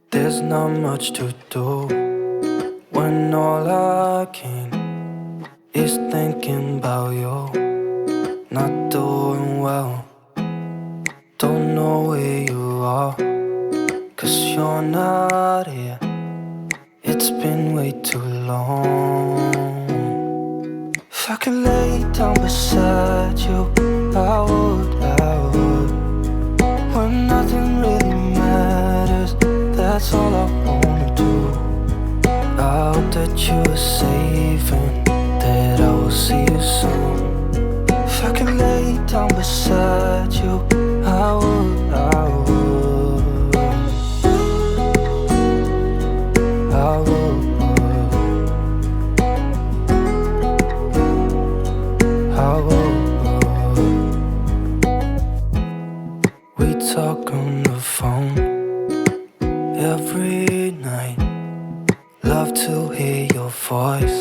There's not much to do when all I can is thinking about you. Not doing well, don't know where you are, 'cause you're not here. It's been way too long. If I could lay down beside you, I would. When nothing really matters, that's all I wanna do. I hope that you are safe and that I will see you soon. If I could lay down beside you, I would. We talk on the phone every night. Love to hear your voice.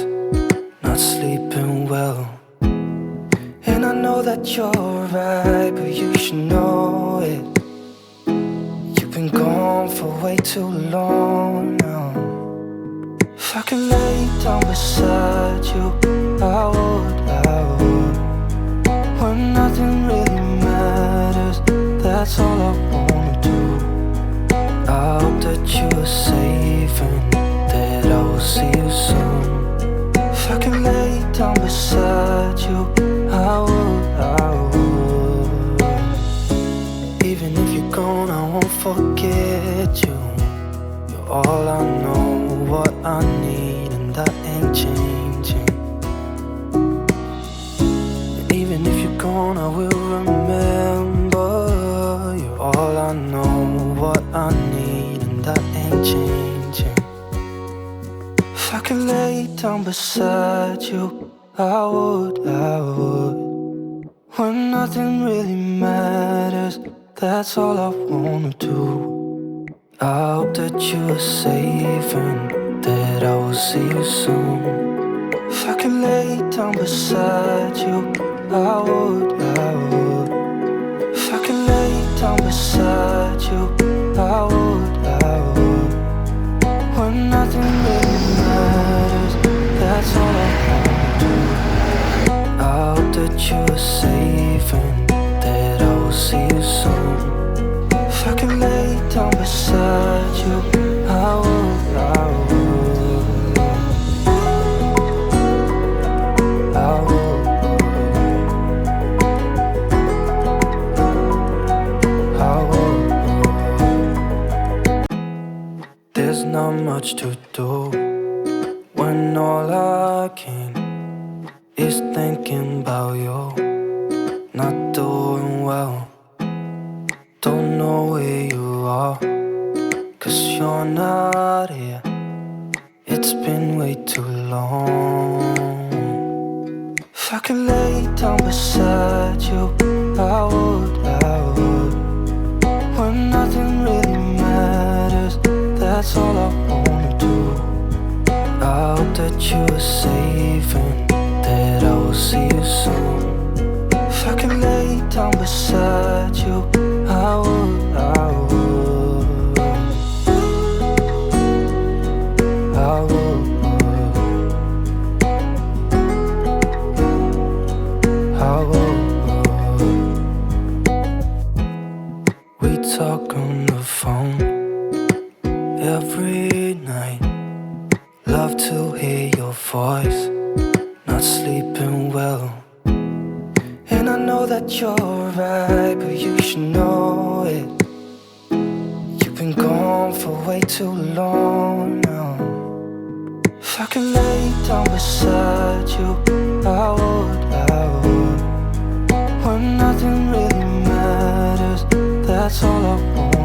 Not sleeping well, and I know that you're right, but you should know it. You've been gone for way too long now. If I could lay down beside you, I would. When nothing really matters, that's all I wanna do. I hope that you are safe and that I will see you soon. If I could lay down beside you, I would. Even if you're gone, I won't forget you. You're all I know, what I need, and that ain't changing. And even if you're gone, I will remember. You're all I know, what I need, and that ain't changing. If I could lay down beside you, I would. When nothing really matters, that's all I wanna do. I hope that you are safe and that I will see you soon. If I could lay down beside you, I would. If I could lay down beside you, I would. When nothing really matters, that's all I wanna do. I hope that you are safe and that I will see you soon. If I could lay down beside you, I would. There's not much to do when all I can is thinking about you. Not doing well, don't know where you are, 'cause you're not here. It's been way too long. If I could lay down beside you, I would. When nothing really matters, that's all I wanna do. I hope that you are safe and that I will see you soon. If I could lay down beside you, I would. We talk on the phone every night. Love to hear your voice. Not sleeping well, and I know that you're right, but you should know it. You've been gone for way too long now. If I could lay down beside you, I would. When nothing really matters, that's all I want.